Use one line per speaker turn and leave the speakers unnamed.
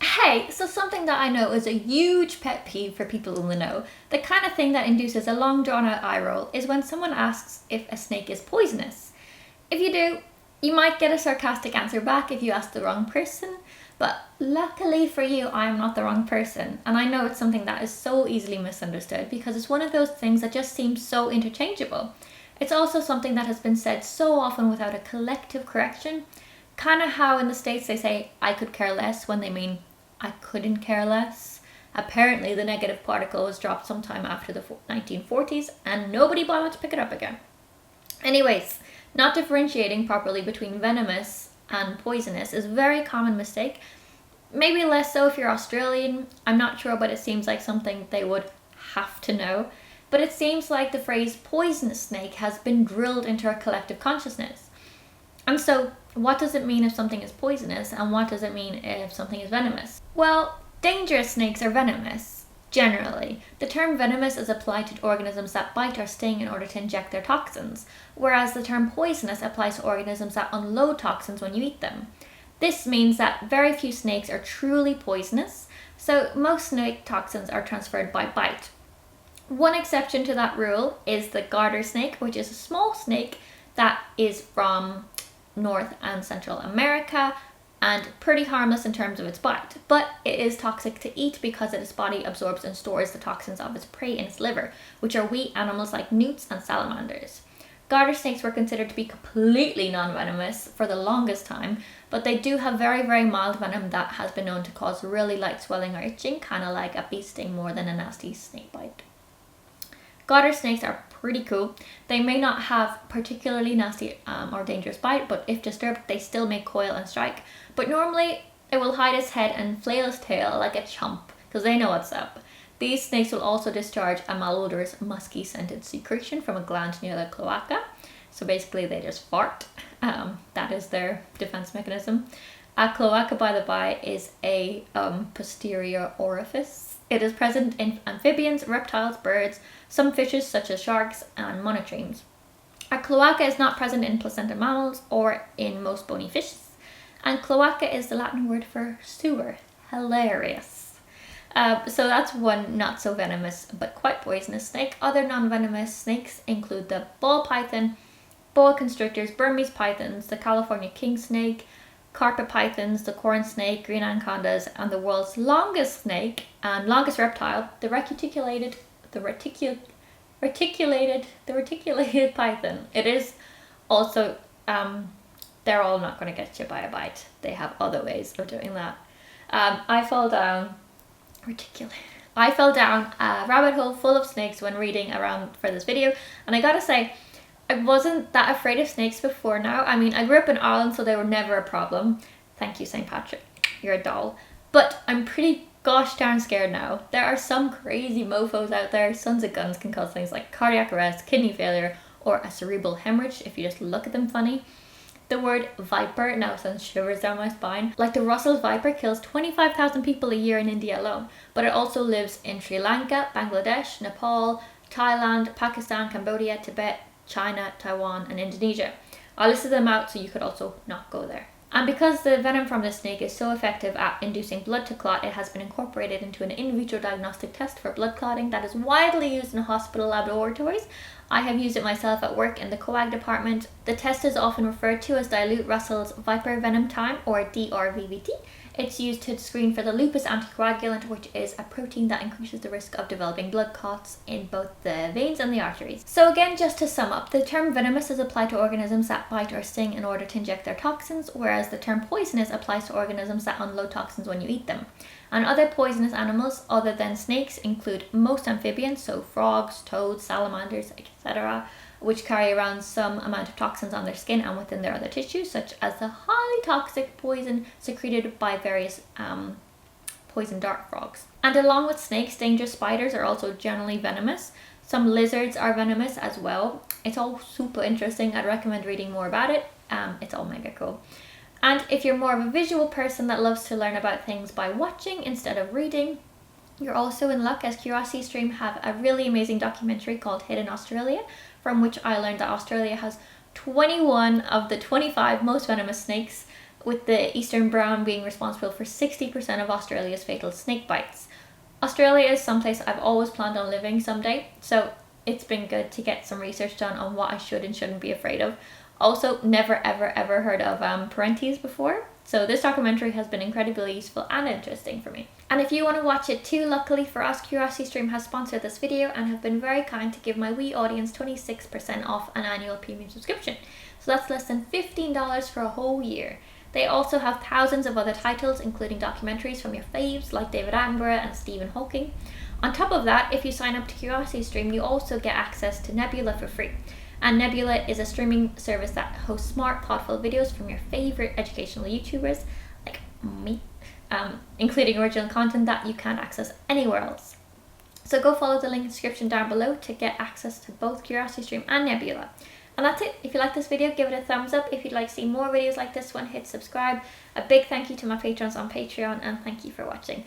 Hey, so something that I know is a huge pet peeve for people in the know, the kind of thing that induces a long drawn out eye roll, is when someone asks if a snake is poisonous. If you do, you might get a sarcastic answer back if you ask the wrong person, but luckily for you, I am not the wrong person, and I know it's something that is so easily misunderstood because it's one of those things that just seems so interchangeable. It's also something that has been said so often without a collective correction, kind of how in the States they say, I could care less when they mean I couldn't care less. Apparently, the negative particle was dropped sometime after the 1940s and nobody bothered to pick it up again. Anyways, not differentiating properly between venomous and poisonous is a very common mistake. Maybe less so if you're Australian, I'm not sure, but it seems like something they would have to know. But it seems like the phrase poisonous snake has been drilled into our collective consciousness. And so, what does it mean if something is poisonous, and what does it mean if something is venomous? Well, dangerous snakes are venomous, generally. The term venomous is applied to organisms that bite or sting in order to inject their toxins, whereas the term poisonous applies to organisms that unload toxins when you eat them. This means that very few snakes are truly poisonous, so most snake toxins are transferred by bite. One exception to that rule is the garter snake, which is a small snake that is from North and Central America and pretty harmless in terms of its bite, but it is toxic to eat because its body absorbs and stores the toxins of its prey in its liver, which are wee animals like newts and salamanders. Garter snakes were considered to be completely non-venomous for the longest time, but they do have very, very mild venom that has been known to cause really light swelling or itching, kind of like a bee sting more than a nasty snake bite. Garter snakes are pretty cool. They may not have particularly nasty or dangerous bite, but if disturbed, they still may coil and strike. But normally, it will hide its head and flail its tail like a chump, because they know what's up. These snakes will also discharge a malodorous, musky scented secretion from a gland near the cloaca. So basically, they just fart. That is their defense mechanism. A cloaca, by the by, is a posterior orifice. It is present in amphibians, reptiles, birds, some fishes such as sharks, and monotremes. A cloaca is not present in placenta mammals or in most bony fishes. And cloaca is the Latin word for sewer. Hilarious. So that's one not so venomous but quite poisonous snake. Other non-venomous snakes include the ball python, boa constrictors, Burmese pythons, the California king snake, carpet pythons, the corn snake, green anacondas, and the world's longest snake and longest reptile, the reticulated python. It is also, they're all not going to get you by a bite. They have other ways of doing that. I fell down a rabbit hole full of snakes when reading around for this video, and I gotta say, I wasn't that afraid of snakes before now. I mean, I grew up in Ireland, so they were never a problem. Thank you, St. Patrick. You're a doll. But I'm pretty gosh darn scared now. There are some crazy mofos out there. Sons of guns can cause things like cardiac arrest, kidney failure, or a cerebral hemorrhage if you just look at them funny. The word viper now sends shivers down my spine. Like the Russell's viper kills 25,000 people a year in India alone, but it also lives in Sri Lanka, Bangladesh, Nepal, Thailand, Pakistan, Cambodia, Tibet, China, Taiwan, and Indonesia. I listed them out so you could also not go there. And because the venom from this snake is so effective at inducing blood to clot, it has been incorporated into an in vitro diagnostic test for blood clotting that is widely used in hospital laboratories. I have used it myself at work in the coag department. The test is often referred to as dilute Russell's viper venom time, or DRVVT. It's used to screen for the lupus anticoagulant, which is a protein that increases the risk of developing blood clots in both the veins and the arteries. So again, just to sum up, the term venomous is applied to organisms that bite or sting in order to inject their toxins, whereas the term poisonous applies to organisms that unload toxins when you eat them. And other poisonous animals other than snakes include most amphibians, so frogs, toads, salamanders, etc., which carry around some amount of toxins on their skin and within their other tissues, such as the highly toxic poison secreted by various poison dart frogs. And along with snakes, dangerous spiders are also generally venomous. Some lizards are venomous as well. It's all super interesting. I'd recommend reading more about it. It's all mega cool. And if you're more of a visual person that loves to learn about things by watching instead of reading, you're also in luck, as CuriosityStream have a really amazing documentary called Hidden Australia, from which I learned that Australia has 21 of the 25 most venomous snakes, with the eastern brown being responsible for 60% of Australia's fatal snake bites. Australia is someplace I've always planned on living someday, so it's been good to get some research done on what I should and shouldn't be afraid of. Also, never ever heard of parentes before, so this documentary has been incredibly useful and interesting for me. And if you want to watch it too, luckily for us, CuriosityStream has sponsored this video and have been very kind to give my wee audience 26% off an annual premium subscription. So that's less than $15 for a whole year. They also have thousands of other titles, including documentaries from your faves like David Attenborough and Stephen Hawking. On top of that, if you sign up to CuriosityStream, you also get access to Nebula for free. And Nebula is a streaming service that hosts smart, thoughtful videos from your favorite educational YouTubers, like me, including original content that you can't access anywhere else. So go follow the link in the description down below to get access to both CuriosityStream and Nebula. And that's it. If you like this video, give it a thumbs up. If you'd like to see more videos like this one, hit subscribe. A big thank you to my patrons on Patreon, and thank you for watching.